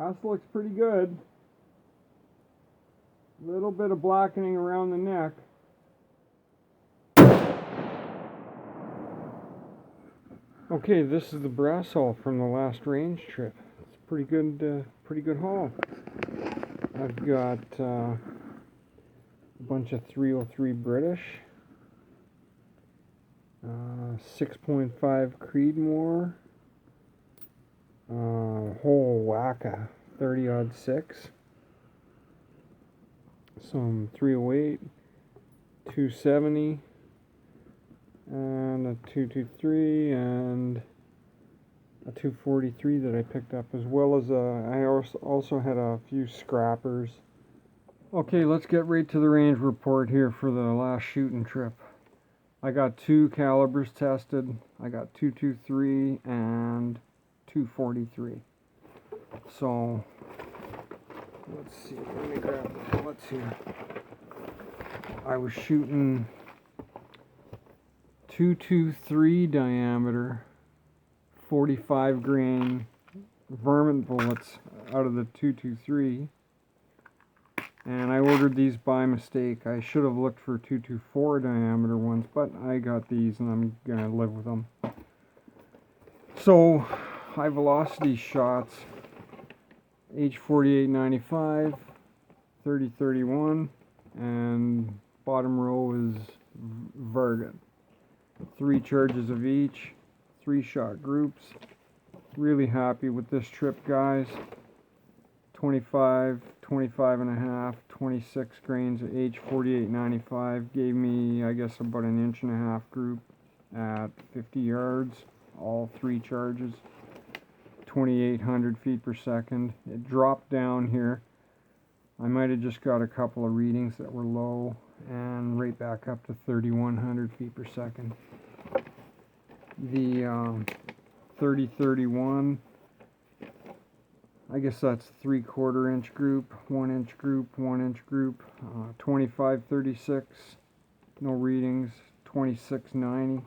Brass looks pretty good. Little bit of blackening around the neck. Okay, this is the brass haul from the last range trip. It's a pretty good haul. I've got a bunch of 303 British, 6.5 Creedmoor, whole whack of 30-06, some 308, 270, and a 223 and a 243 that I picked up, as well as I also had a few scrappers. Okay, let's get right to the range report here for the last shooting trip. I got 2 calibers tested. I got 223 and 243. So let's see, let me grab the bullets here. I was shooting 223 diameter 45 grain varmint bullets out of the 223, and I ordered these by mistake. I should have looked for 224 diameter ones, but I got these and I'm gonna live with them. So high velocity shots, H4895, 3031, and bottom row is VARGET. 3 charges of each, 3-shot groups. Really happy with this trip, guys. 25, 25 and a half, 26 grains of H4895 gave me, I guess, about an 1.5 inch group at 50 yards, all 3 charges, 2,800 feet per second. It dropped down here. I might have just got a couple of readings that were low, and right back up to 3,100 feet per second. The 3031, I guess that's 3/4 inch group, 1 inch group, 1 inch group, 2536, no readings, 2690,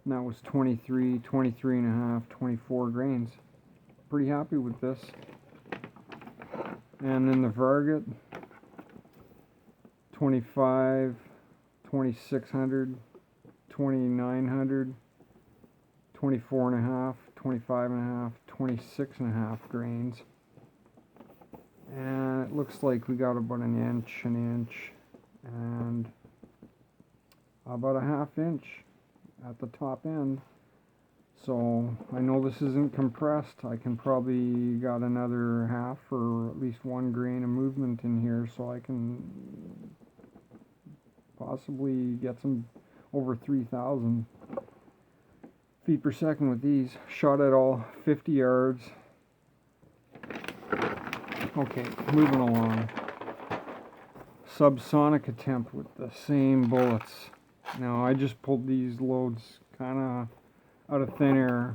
and that was 23, 23 and a half, 24 grains. Pretty happy with this. And then the VARGET, 25, 2600, 2900, 24 and a half, 25 and a half, 26 and a half grains. And it looks like we got about an inch, and about a 1/2 inch at the top end. So I know this isn't compressed. I can probably got another half or at least 1 grain of movement in here, so I can possibly get some over 3,000 feet per second with these. Shot at all 50 yards. Okay, moving along. Subsonic attempt with the same bullets. Now I just pulled these loads kind of out of thin air.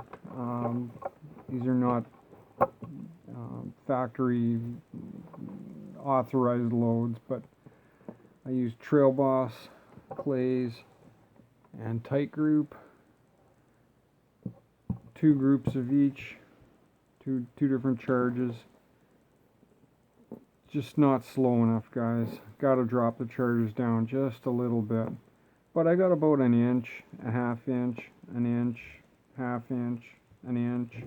These are not factory authorized loads, but I used Trail Boss, clays, and Titegroup. 2 groups of each, two different charges. Just not slow enough, guys. Gotta drop the charges down just a little bit. But I got about an inch, a 1/2 inch, an inch, 1/2 inch, an inch,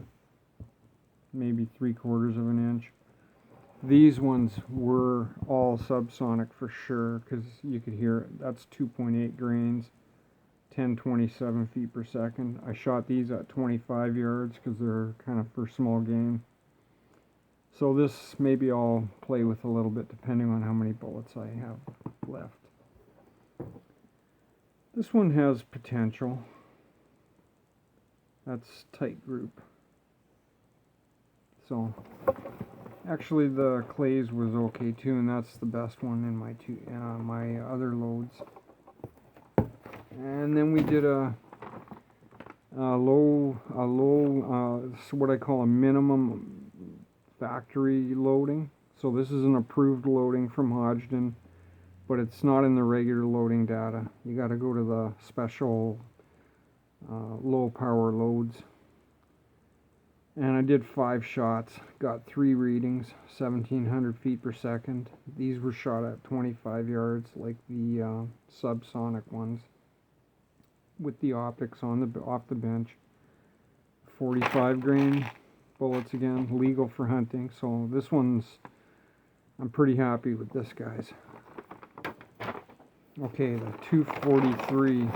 maybe 3/4 of an inch. These ones were all subsonic for sure, because you could hear it. That's 2.8 grains, 1027 feet per second. I shot these at 25 yards because they're kind of for small game. So this maybe I'll play with a little bit depending on how many bullets I have left. This one has potential. That's Titegroup. So actually the clays was okay too, and that's the best one in my my other loads. And then we did a low, what I call a minimum factory loading. So this is an approved loading from Hodgdon, but it's not in the regular loading data. You got to go to the special low power loads. And I did 5 shots, got 3 readings, 1700 feet per second. These were shot at 25 yards like the subsonic ones, with the optics on the off the bench. 45 grain bullets again, legal for hunting. So this one's, I'm pretty happy with this, guys. Okay, the 243.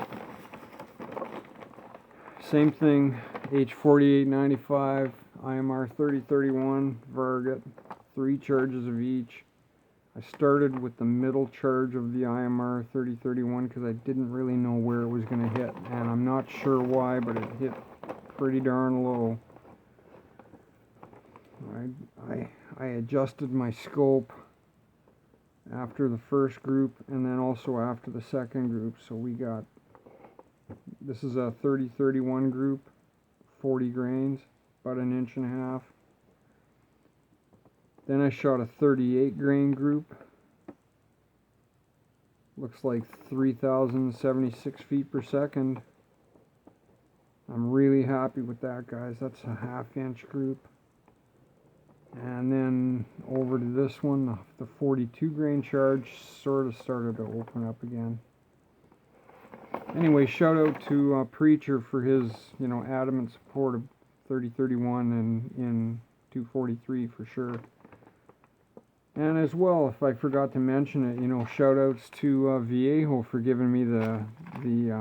Same thing, H4895, IMR3031, VARGET, 3 charges of each. I started with the middle charge of the IMR3031 because I didn't really know where it was going to hit, and I'm not sure why, but it hit pretty darn low. I adjusted my scope after the first group and then also after the second group, so we got, this is a 30-31 group, 40 grains, about 1.5 inches. Then I shot a 38 grain group. Looks like 3,076 feet per second. I'm really happy with that, guys. That's a 1/2 inch group. And then over to this one, the 42 grain charge sort of started to open up again. Anyway, shout out to Preacher for his, adamant support of 30-31 and in 243 for sure. And as well, if I forgot to mention it, shout outs to Viejo for giving me the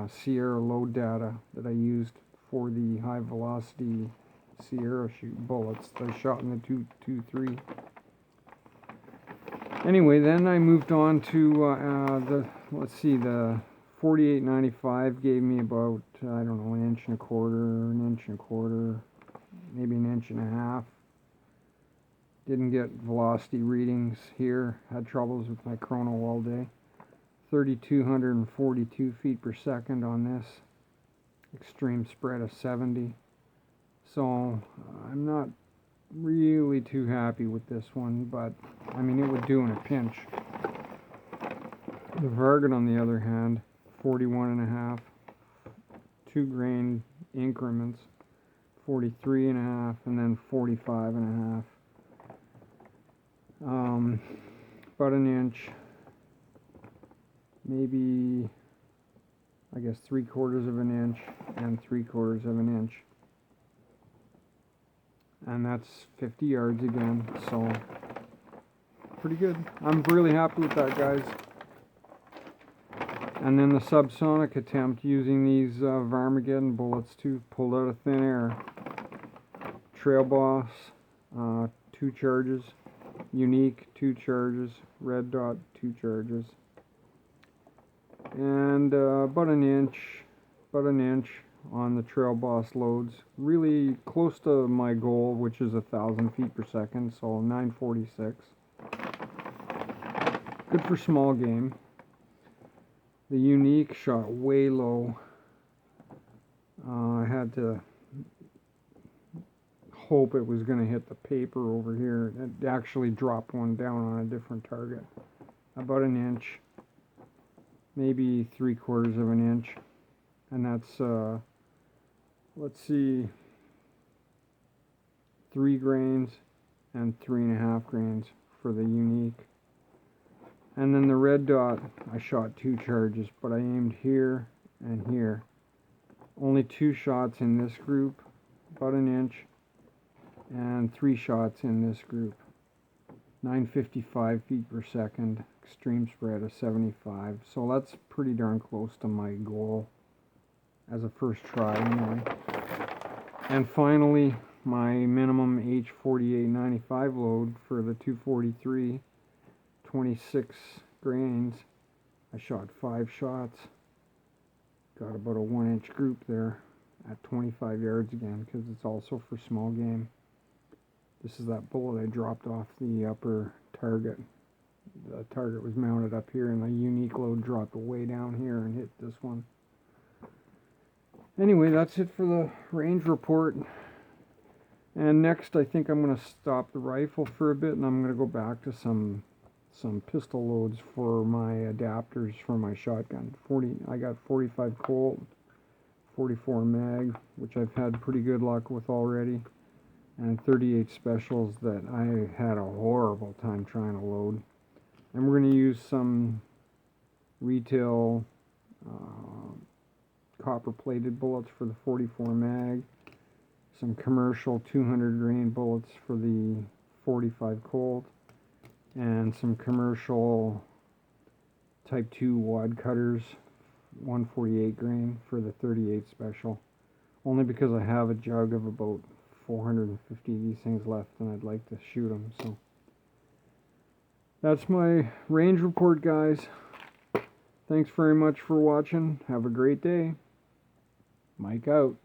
Sierra load data that I used for the high velocity Sierra shoot bullets that I shot in the 223. Anyway, then I moved on to the 4895 gave me about, I don't know, 1.25 inches, maybe 1.5 inches. Didn't get velocity readings here, had troubles with my chrono all day. 3,242 feet per second on this, extreme spread of 70. So I'm not really too happy with this one, but I mean, it would do in a pinch. The Varget, on the other hand, 41.5, 2 grain increments, 43.5, and then 45.5. About 1 inch, maybe, I guess 3/4 of an inch and 3/4 of an inch. And that's 50 yards again, so pretty good. I'm really happy with that, guys. And then the subsonic attempt using these Varmint bullets too, pulled out of thin air. Trail Boss, 2 charges. Unique, 2 charges. Red Dot, 2 charges. And about an inch on the Trail Boss loads. Really close to my goal, which is 1,000 feet per second, so 946. Good for small game. The Unique shot way low. I had to hope it was going to hit the paper over here. It actually dropped one down on a different target. About 1 inch, maybe 3/4 of an inch. And that's, let's see, 3 grains and 3.5 grains for the Unique. And then the Red Dot, I shot 2 charges, but I aimed here and here. Only 2 shots in this group, about 1 inch, and 3 shots in this group. 955 feet per second, extreme spread of 75. So that's pretty darn close to my goal as a first try anyway. And finally, my minimum H4895 load for the 243, 26 grains. I shot 5 shots. Got about a 1 inch group there at 25 yards again, because it's also for small game. This is that bullet I dropped off the upper target. The target was mounted up here, and the Unique load dropped way down here and hit this one. Anyway, that's it for the range report. And next, I think I'm going to stop the rifle for a bit, and I'm going to go back to some pistol loads for my adapters for my shotgun. I got 45 Colt, 44 mag, which I've had pretty good luck with already. and 38 specials that I had a horrible time trying to load. And we're going to use some retail copper plated bullets for the 44 mag, some commercial 200 grain bullets for the 45 Colt, and some commercial type 2 wad cutters 148 grain for the 38 special, only because I have a jug of about 450 of these things left and I'd like to shoot them. So that's my range report, guys. Thanks very much for watching. Have a great day. Mike out.